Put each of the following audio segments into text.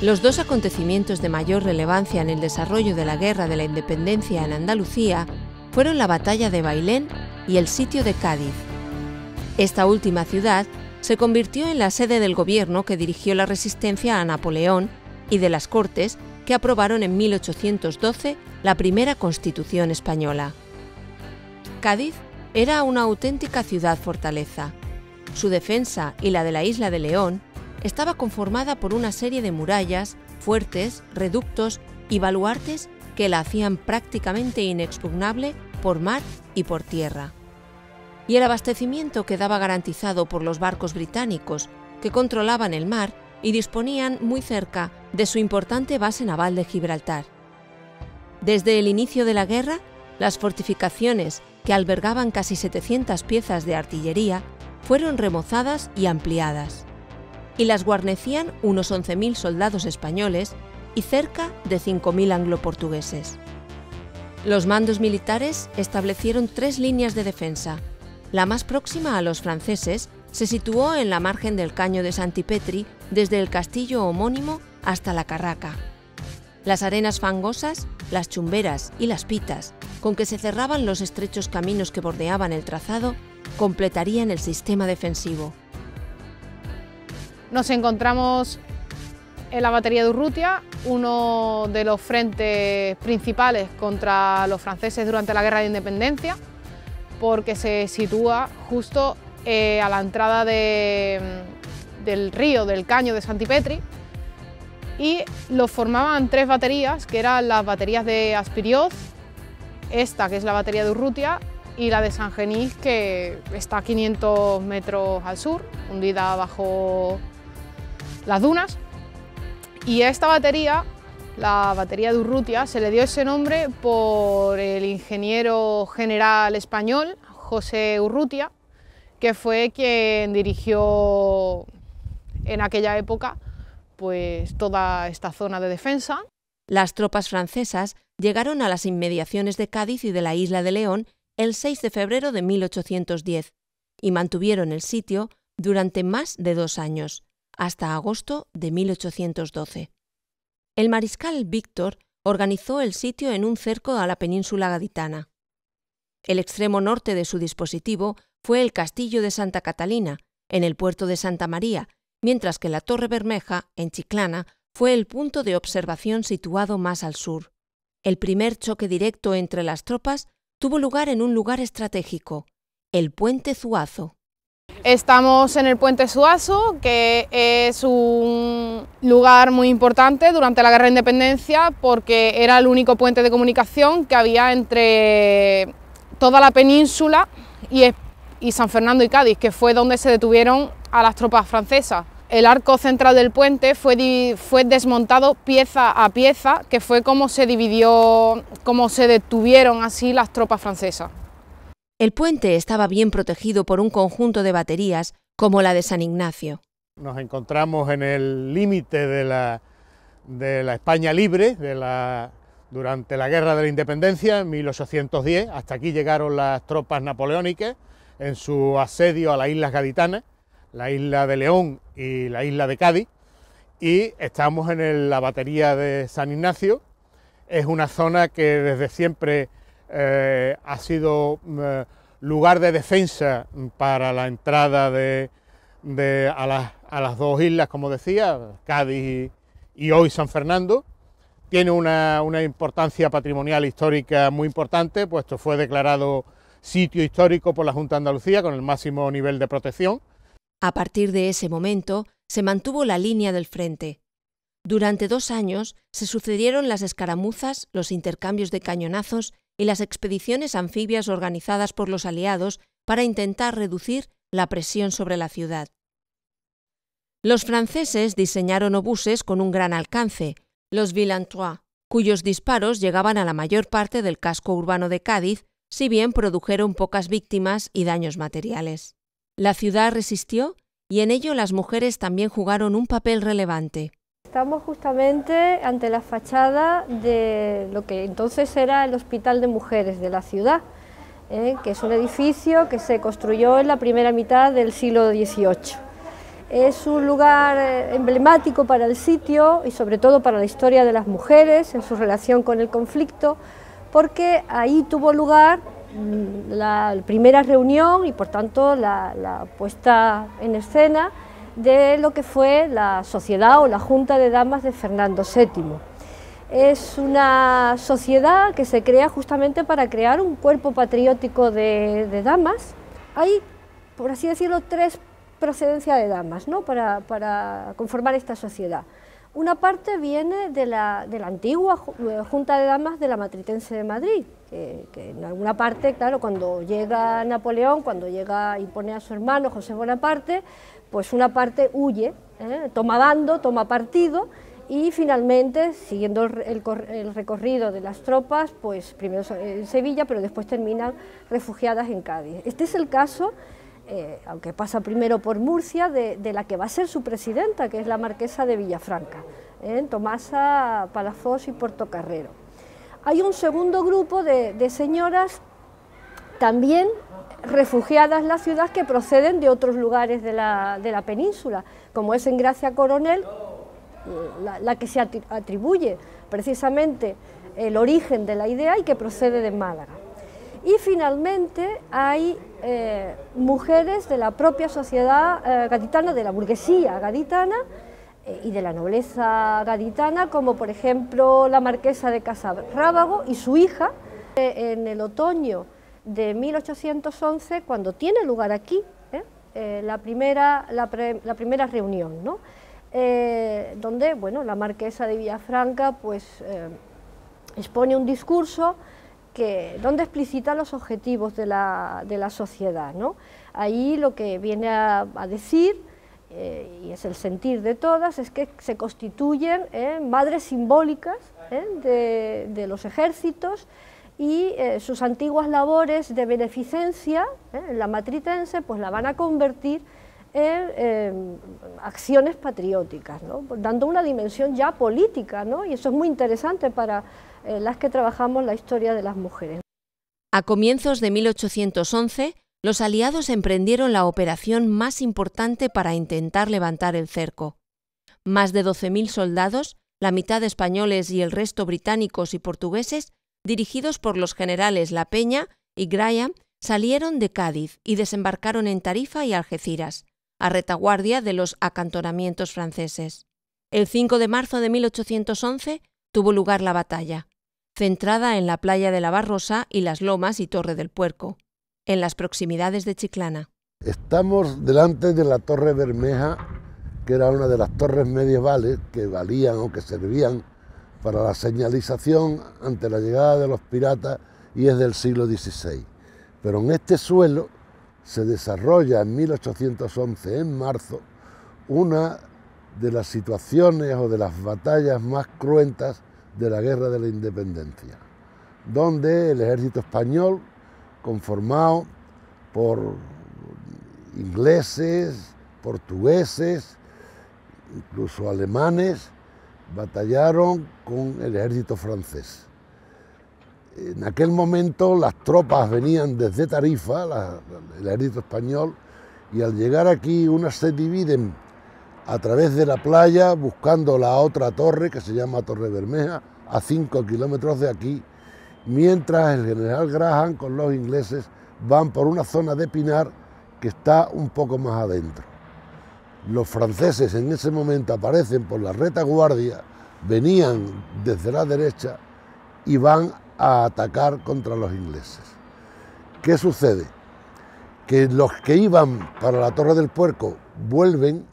Los dos acontecimientos de mayor relevancia en el desarrollo de la Guerra de la Independencia en Andalucía fueron la batalla de Bailén y el sitio de Cádiz. Esta última ciudad se convirtió en la sede del gobierno que dirigió la resistencia a Napoleón y de las Cortes que aprobaron en 1812 la primera Constitución española. Cádiz era una auténtica ciudad-fortaleza. Su defensa y la de la isla de León estaba conformada por una serie de murallas, fuertes, reductos y baluartes que la hacían prácticamente inexpugnable por mar y por tierra. Y el abastecimiento quedaba garantizado por los barcos británicos, que controlaban el mar y disponían muy cerca de su importante base naval de Gibraltar. Desde el inicio de la guerra, las fortificaciones, que albergaban casi 700 piezas de artillería, fueron remozadas y ampliadas, y las guarnecían unos 11.000 soldados españoles y cerca de 5.000 anglo-portugueses. Los mandos militares establecieron 3 líneas de defensa. La más próxima a los franceses se situó en la margen del Caño de Santipetri, desde el castillo homónimo hasta la Carraca. Las arenas fangosas, las chumberas y las pitas, con que se cerraban los estrechos caminos que bordeaban el trazado, completarían el sistema defensivo. Nos encontramos en la batería de Urrutia, uno de los frentes principales contra los franceses durante la Guerra de Independencia, porque se sitúa justo a la entrada del río, del Caño de Santipetri, y lo formaban 3 baterías, que eran las baterías de Aspirioz, esta que es la batería de Urrutia, y la de San Genís, que está a 500 metros al sur, hundida bajo las dunas. Y a esta batería, la batería de Urrutia, se le dio ese nombre por el ingeniero general español, José Urrutia, que fue quien dirigió en aquella época pues toda esta zona de defensa. Las tropas francesas llegaron a las inmediaciones de Cádiz y de la isla de León el 6 de febrero de 1810 y mantuvieron el sitio durante más de 2 años, hasta agosto de 1812. El mariscal Víctor organizó el sitio en un cerco a la península gaditana. El extremo norte de su dispositivo fue el castillo de Santa Catalina, en el puerto de Santa María, mientras que la Torre Bermeja, en Chiclana, fue el punto de observación situado más al sur. El primer choque directo entre las tropas tuvo lugar en un lugar estratégico, el Puente Zuazo. Estamos en el Puente Zuazo, que es un lugar muy importante durante la Guerra de Independencia porque era el único puente de comunicación que había entre toda la península y San Fernando y Cádiz, que fue donde se detuvieron a las tropas francesas. El arco central del puente fue desmontado pieza a pieza, que fue como se dividió, como se detuvieron así las tropas francesas. El puente estaba bien protegido por un conjunto de baterías como la de San Ignacio. Nos encontramos en el límite de la España libre, durante la Guerra de la Independencia, en 1810. Hasta aquí llegaron las tropas napoleónicas en su asedio a las islas gaditanas, la isla de León y la isla de Cádiz, y estamos en la batería de San Ignacio. Es una zona que desde siempre ha sido lugar de defensa para la entrada a las 2 islas, como decía, Cádiz y hoy San Fernando. Tiene una importancia patrimonial histórica muy importante, puesto fue declarado sitio histórico por la Junta de Andalucía con el máximo nivel de protección. A partir de ese momento se mantuvo la línea del frente. Durante 2 años se sucedieron las escaramuzas, los intercambios de cañonazos y las expediciones anfibias organizadas por los aliados para intentar reducir la presión sobre la ciudad. Los franceses diseñaron obuses con un gran alcance, los Villantois, cuyos disparos llegaban a la mayor parte del casco urbano de Cádiz, si bien produjeron pocas víctimas y daños materiales. La ciudad resistió y en ello las mujeres también jugaron un papel relevante. Estamos justamente ante la fachada de lo que entonces era el Hospital de Mujeres de la ciudad, que es un edificio que se construyó en la primera mitad del siglo XVIII. Es un lugar emblemático para el sitio y sobre todo para la historia de las mujeres en su relación con el conflicto, porque ahí tuvo lugar la primera reunión y por tanto la puesta en escena de lo que fue la sociedad o la Junta de Damas de Fernando VII. Es una sociedad que se crea justamente para crear un cuerpo patriótico de damas. Hay, por así decirlo, tres procedencia de damas, ¿no? para conformar esta sociedad. Una parte viene de la antigua Junta de Damas de la Matritense de Madrid, que en alguna parte, claro, cuando llega Napoleón, cuando impone a su hermano José Bonaparte, pues una parte huye, toma bando, toma partido, y finalmente, siguiendo el recorrido de las tropas, pues primero en Sevilla, pero después terminan refugiadas en Cádiz. Este es el caso, aunque pasa primero por Murcia, de la que va a ser su presidenta, que es la marquesa de Villafranca, Tomasa Palafox y Portocarrero. Hay un segundo grupo de señoras también refugiadas en la ciudad que proceden de otros lugares de la península, como es Engracia Coronel, la que se atribuye precisamente el origen de la idea y que procede de Málaga. Y finalmente hay mujeres de la propia sociedad gaditana, de la burguesía gaditana y de la nobleza gaditana, como por ejemplo la marquesa de Casarábago y su hija, en el otoño de 1811, cuando tiene lugar aquí la primera reunión, ¿no? Donde bueno, la marquesa de Villafranca pues, expone un discurso donde explicita los objetivos de la sociedad, ¿no? Ahí lo que viene a decir, y es el sentir de todas, es que se constituyen madres simbólicas de los ejércitos, y sus antiguas labores de beneficencia en la Matritense pues la van a convertir en acciones patrióticas, ¿no? Dando una dimensión ya política, ¿no? Y eso es muy interesante para las que trabajamos la historia de las mujeres. A comienzos de 1811, los aliados emprendieron la operación más importante para intentar levantar el cerco. Más de 12.000 soldados, la mitad españoles y el resto británicos y portugueses, dirigidos por los generales La Peña y Graham, salieron de Cádiz y desembarcaron en Tarifa y Algeciras, a retaguardia de los acantonamientos franceses. El 5 de marzo de 1811 tuvo lugar la batalla, centrada en la playa de la Barrosa y las Lomas y Torre del Puerco, en las proximidades de Chiclana. Estamos delante de la Torre Bermeja, que era una de las torres medievales que valían o que servían para la señalización ante la llegada de los piratas, y es del siglo XVI. Pero en este suelo se desarrolla en 1811, en marzo, una de las situaciones o de las batallas más cruentas de la Guerra de la Independencia, donde el ejército español, conformado por ingleses, portugueses, incluso alemanes, batallaron con el ejército francés. En aquel momento las tropas venían desde Tarifa, el ejército español, y al llegar aquí unas se dividen a través de la playa buscando la otra torre, que se llama Torre Bermeja, a 5 kilómetros de aquí, mientras el general Graham con los ingleses van por una zona de pinar que está un poco más adentro. Los franceses en ese momento aparecen por la retaguardia, venían desde la derecha y van a atacar contra los ingleses. ¿Qué sucede? Que los que iban para la Torre del Puerco vuelven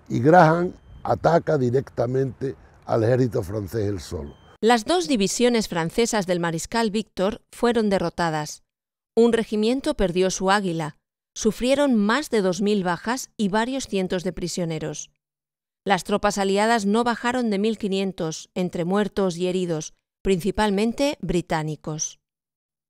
y Graham ataca directamente al ejército francés él solo. Las dos divisiones francesas del mariscal Víctor fueron derrotadas. Un regimiento perdió su águila. Sufrieron más de 2.000 bajas y varios cientos de prisioneros. Las tropas aliadas no bajaron de 1.500, entre muertos y heridos, principalmente británicos.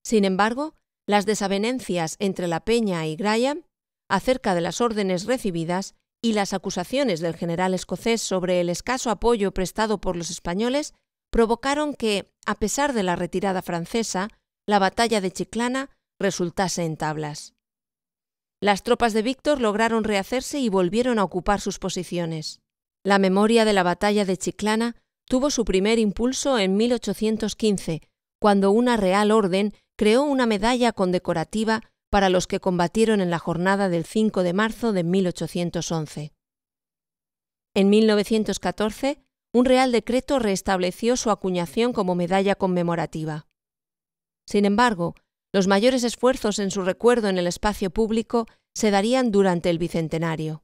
Sin embargo, las desavenencias entre La Peña y Graham, acerca de las órdenes recibidas y las acusaciones del general escocés sobre el escaso apoyo prestado por los españoles, provocaron que, a pesar de la retirada francesa, la batalla de Chiclana resultase en tablas. las tropas de Víctor lograron rehacerse y volvieron a ocupar sus posiciones. La memoria de la batalla de Chiclana tuvo su primer impulso en 1815, cuando una Real Orden creó una medalla condecorativa para los que combatieron en la jornada del 5 de marzo de 1811. En 1914, un Real Decreto restableció su acuñación como medalla conmemorativa. Sin embargo, los mayores esfuerzos en su recuerdo en el espacio público se darían durante el Bicentenario.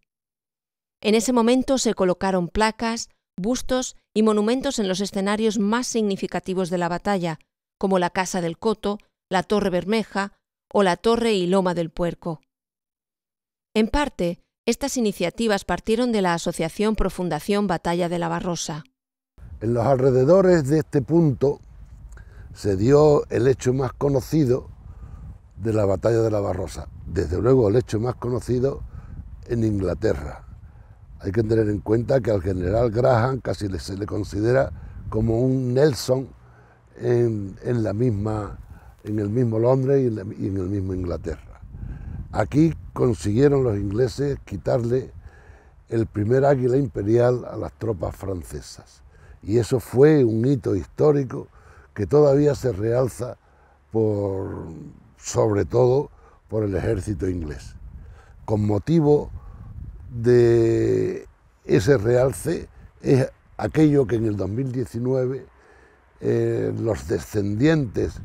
En ese momento se colocaron placas, bustos y monumentos en los escenarios más significativos de la batalla, como la Casa del Coto, la Torre Bermeja o la Torre y Loma del Puerco. En parte, estas iniciativas partieron de la Asociación Pro Fundación Batalla de la Barrosa. En los alrededores de este punto se dio el hecho más conocido de la Batalla de la Barrosa, desde luego el hecho más conocido en Inglaterra. Hay que tener en cuenta que al general Graham casi se le considera como un Nelson en el mismo Londres y en el mismo Inglaterra. Aquí consiguieron los ingleses quitarle el primer águila imperial a las tropas francesas, y eso fue un hito histórico que todavía se realza sobre todo por el ejército inglés. Con motivo de ese realce es aquello que en el 2019 los descendientes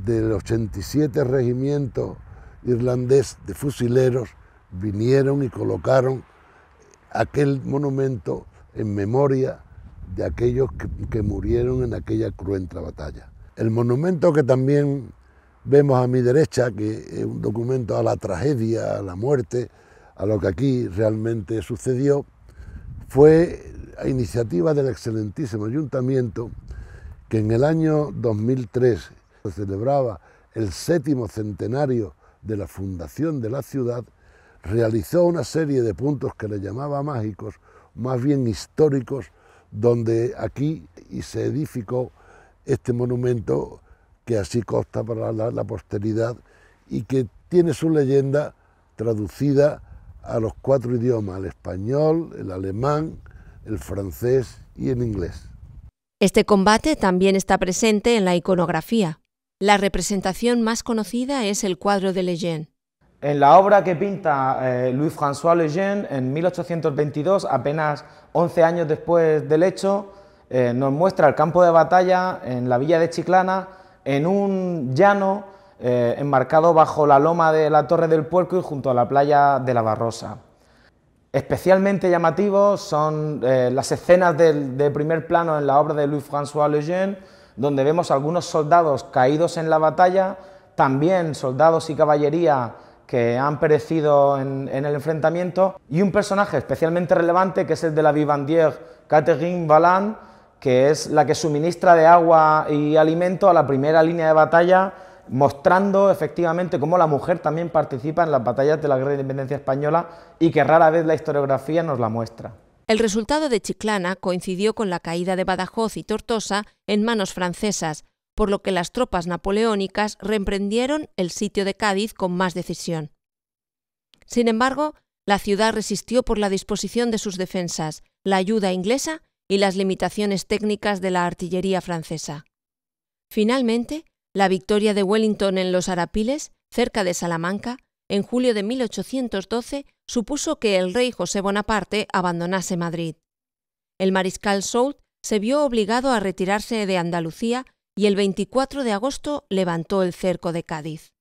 del 87 regimiento irlandés de fusileros vinieron y colocaron aquel monumento en memoria de aquellos que murieron en aquella cruenta batalla. El monumento que también vemos a mi derecha, que es un documento a la tragedia, a la muerte, a lo que aquí realmente sucedió, fue a iniciativa del excelentísimo ayuntamiento que en el año 2003 se celebraba el 7º centenario de la fundación de la ciudad, realizó una serie de puntos que le llamaba mágicos, más bien históricos, donde aquí se edificó este monumento que así consta para la posteridad y que tiene su leyenda traducida a los 4 idiomas, el español, el alemán, el francés y el inglés. Este combate también está presente en la iconografía. La representación más conocida es el cuadro de Lejeune. En la obra que pinta Louis-François Lejeune en 1822, apenas 11 años después del hecho, nos muestra el campo de batalla en la villa de Chiclana, en un llano enmarcado bajo la loma de la Torre del Puerco y junto a la playa de la Barrosa. Especialmente llamativos son las escenas de primer plano en la obra de Louis-François Lejeune, donde vemos algunos soldados caídos en la batalla, también soldados y caballería que han perecido en el enfrentamiento, y un personaje especialmente relevante que es el de la vivandière Catherine Valland, que es la que suministra de agua y alimento a la primera línea de batalla, mostrando efectivamente cómo la mujer también participa en las batallas de la Guerra de Independencia Española y que rara vez la historiografía nos la muestra. El resultado de Chiclana coincidió con la caída de Badajoz y Tortosa en manos francesas, por lo que las tropas napoleónicas reemprendieron el sitio de Cádiz con más decisión. Sin embargo, la ciudad resistió por la disposición de sus defensas, la ayuda inglesa y las limitaciones técnicas de la artillería francesa. Finalmente, la victoria de Wellington en los Arapiles, cerca de Salamanca, en julio de 1812, supuso que el rey José Bonaparte abandonase Madrid. El mariscal Soult se vio obligado a retirarse de Andalucía y el 24 de agosto levantó el cerco de Cádiz.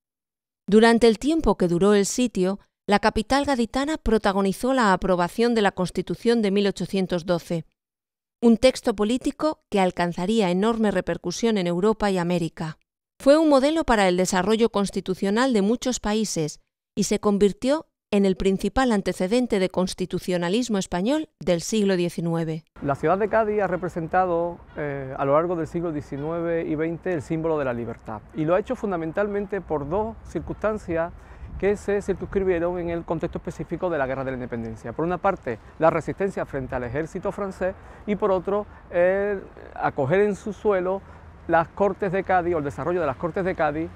Durante el tiempo que duró el sitio, la capital gaditana protagonizó la aprobación de la Constitución de 1812, un texto político que alcanzaría enorme repercusión en Europa y América. Fue un modelo para el desarrollo constitucional de muchos países y se convirtió en el principal antecedente de constitucionalismo español del siglo XIX. La ciudad de Cádiz ha representado a lo largo del siglo XIX y XX el símbolo de la libertad, y lo ha hecho fundamentalmente por dos circunstancias que se circunscribieron en el contexto específico de la Guerra de la Independencia. Por una parte, la resistencia frente al ejército francés, y por otro, acoger en su suelo las Cortes de Cádiz, o el desarrollo de las Cortes de Cádiz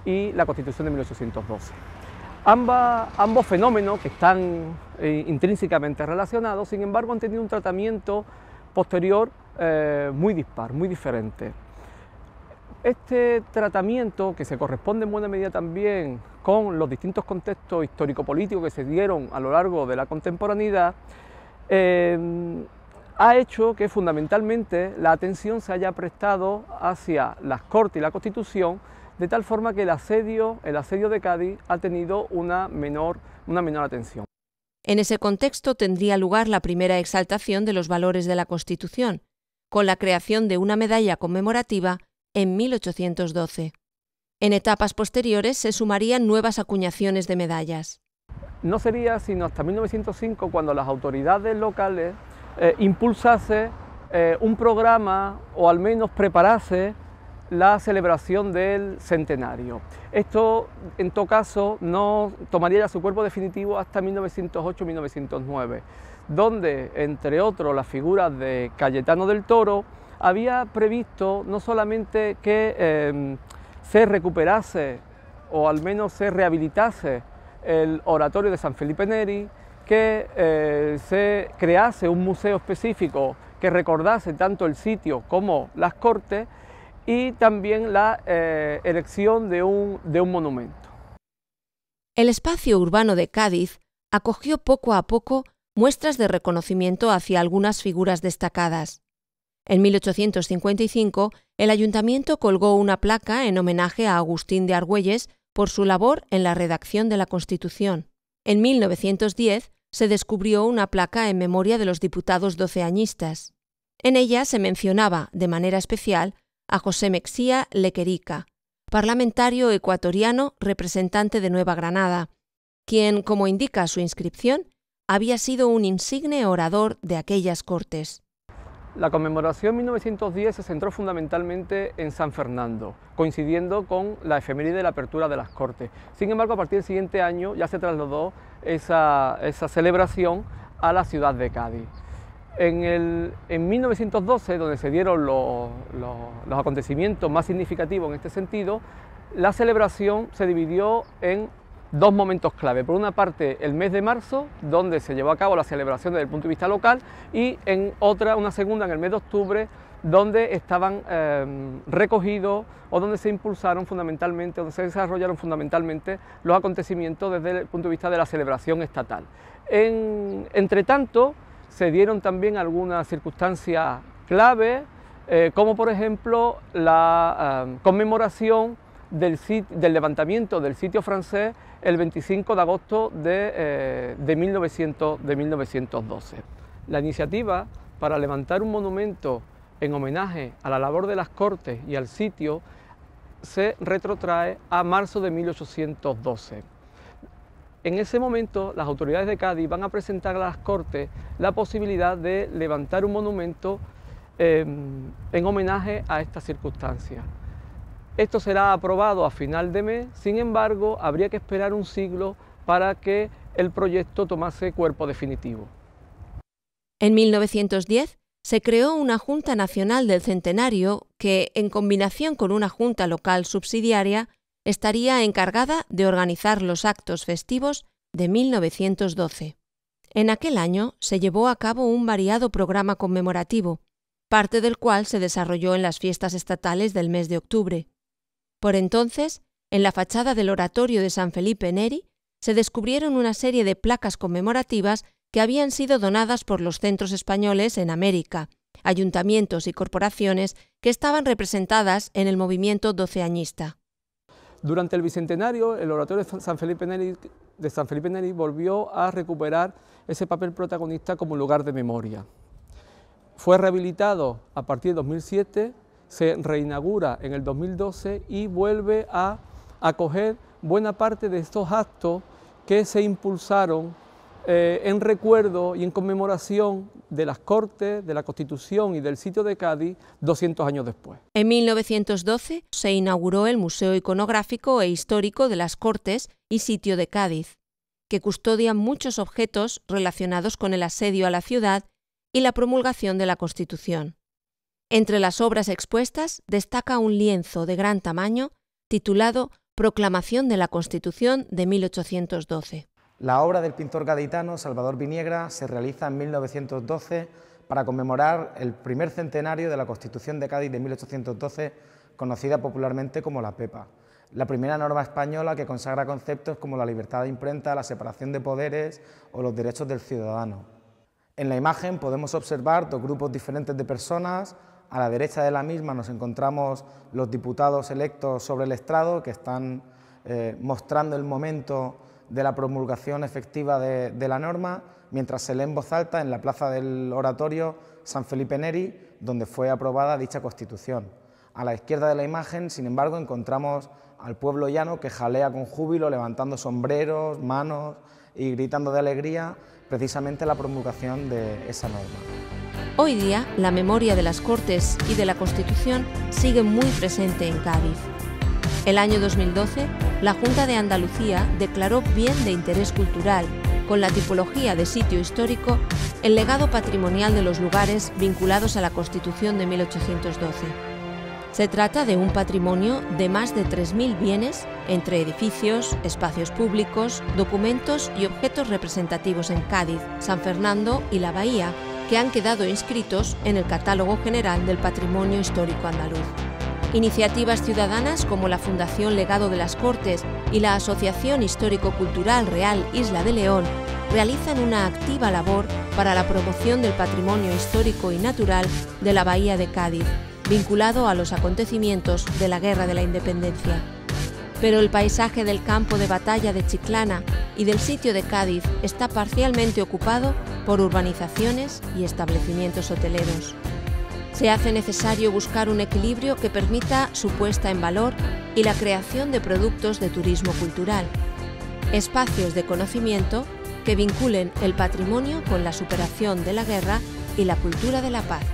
y la Constitución de 1812. Ambos fenómenos, que están intrínsecamente relacionados, sin embargo han tenido un tratamiento posterior muy dispar, muy diferente. Este tratamiento, que se corresponde en buena medida también con los distintos contextos histórico-políticos que se dieron a lo largo de la contemporaneidad, ha hecho que fundamentalmente la atención se haya prestado hacia las Cortes y la Constitución, de tal forma que el asedio de Cádiz ha tenido una menor atención. En ese contexto tendría lugar la primera exaltación de los valores de la Constitución, con la creación de una medalla conmemorativa en 1812. En etapas posteriores se sumarían nuevas acuñaciones de medallas. No sería sino hasta 1905 cuando las autoridades locales impulsase un programa, o al menos preparase la celebración del centenario. Esto, en todo caso, no tomaría ya su cuerpo definitivo hasta 1908-1909, donde, entre otros, las figuras de Cayetano del Toro había previsto no solamente que se recuperase o al menos se rehabilitase el oratorio de San Felipe Neri, que se crease un museo específico que recordase tanto el sitio como las Cortes, y también la erección de un monumento. El espacio urbano de Cádiz acogió poco a poco muestras de reconocimiento hacia algunas figuras destacadas. En 1855, el ayuntamiento colgó una placa en homenaje a Agustín de Argüelles por su labor en la redacción de la Constitución. En 1910 se descubrió una placa en memoria de los diputados doceañistas. En ella se mencionaba, de manera especial, a José Mexía Lequerica, parlamentario ecuatoriano representante de Nueva Granada, quien, como indica su inscripción, había sido un insigne orador de aquellas Cortes. La conmemoración 1910 se centró fundamentalmente en San Fernando, coincidiendo con la efeméride de la apertura de las Cortes. Sin embargo, a partir del siguiente año ya se trasladó esa celebración a la ciudad de Cádiz. En 1912, donde se dieron los acontecimientos más significativos en este sentido, la celebración se dividió en dos momentos clave. Por una parte, el mes de marzo, donde se llevó a cabo la celebración desde el punto de vista local, y en una segunda, en el mes de octubre, donde estaban recogidos o donde se impulsaron fundamentalmente, donde se desarrollaron fundamentalmente los acontecimientos desde el punto de vista de la celebración estatal. Entre tanto, se dieron también algunas circunstancias clave, como por ejemplo la conmemoración del levantamiento del sitio francés el 25 de agosto de 1912. La iniciativa para levantar un monumento en homenaje a la labor de las Cortes y al sitio se retrotrae a marzo de 1812. En ese momento, las autoridades de Cádiz van a presentar a las Cortes la posibilidad de levantar un monumento en homenaje a esta circunstancia. Esto será aprobado a final de mes, sin embargo, habría que esperar un siglo para que el proyecto tomase cuerpo definitivo. En 1910 se creó una Junta Nacional del Centenario que, en combinación con una Junta Local subsidiaria, estaría encargada de organizar los actos festivos de 1912. En aquel año se llevó a cabo un variado programa conmemorativo, parte del cual se desarrolló en las fiestas estatales del mes de octubre. Por entonces, en la fachada del oratorio de San Felipe Neri, se descubrieron una serie de placas conmemorativas que habían sido donadas por los centros españoles en América, ayuntamientos y corporaciones que estaban representadas en el movimiento doceañista. Durante el Bicentenario, el oratorio de San Felipe Neri volvió a recuperar ese papel protagonista como lugar de memoria. Fue rehabilitado a partir de 2007, se reinaugura en el 2012 y vuelve a acoger buena parte de estos actos que se impulsaron en recuerdo y en conmemoración de las Cortes, de la Constitución y del sitio de Cádiz 200 años después. En 1912 se inauguró el Museo Iconográfico e Histórico de las Cortes y sitio de Cádiz, que custodia muchos objetos relacionados con el asedio a la ciudad y la promulgación de la Constitución. Entre las obras expuestas destaca un lienzo de gran tamaño titulado proclamación de la Constitución de 1812. La obra del pintor gaditano Salvador Viniegra se realiza en 1912 para conmemorar el primer centenario de la Constitución de Cádiz de 1812, conocida popularmente como la Pepa, la primera norma española que consagra conceptos como la libertad de imprenta, la separación de poderes o los derechos del ciudadano. En la imagen podemos observar dos grupos diferentes de personas. A la derecha de la misma nos encontramos los diputados electos sobre el estrado, que están mostrando el momento de la promulgación efectiva de la norma, mientras se lee en voz alta en la plaza del Oratorio San Felipe Neri, donde fue aprobada dicha Constitución. A la izquierda de la imagen, sin embargo, encontramos al pueblo llano que jalea con júbilo, levantando sombreros, manos y gritando de alegría, precisamente la promulgación de esa norma. Hoy día, la memoria de las Cortes y de la Constitución sigue muy presente en Cádiz. El año 2012, la Junta de Andalucía declaró bien de interés cultural, con la tipología de sitio histórico, el legado patrimonial de los lugares vinculados a la Constitución de 1812. Se trata de un patrimonio de más de 3.000 bienes, entre edificios, espacios públicos, documentos y objetos representativos en Cádiz, San Fernando y La Bahía, que han quedado inscritos en el Catálogo General del Patrimonio Histórico Andaluz. Iniciativas ciudadanas como la Fundación Legado de las Cortes y la Asociación Histórico-Cultural Real Isla de León realizan una activa labor para la promoción del patrimonio histórico y natural de la Bahía de Cádiz, vinculado a los acontecimientos de la Guerra de la Independencia. Pero el paisaje del campo de batalla de Chiclana y del sitio de Cádiz está parcialmente ocupado por urbanizaciones y establecimientos hoteleros. Se hace necesario buscar un equilibrio que permita su puesta en valor y la creación de productos de turismo cultural, espacios de conocimiento que vinculen el patrimonio con la superación de la guerra y la cultura de la paz.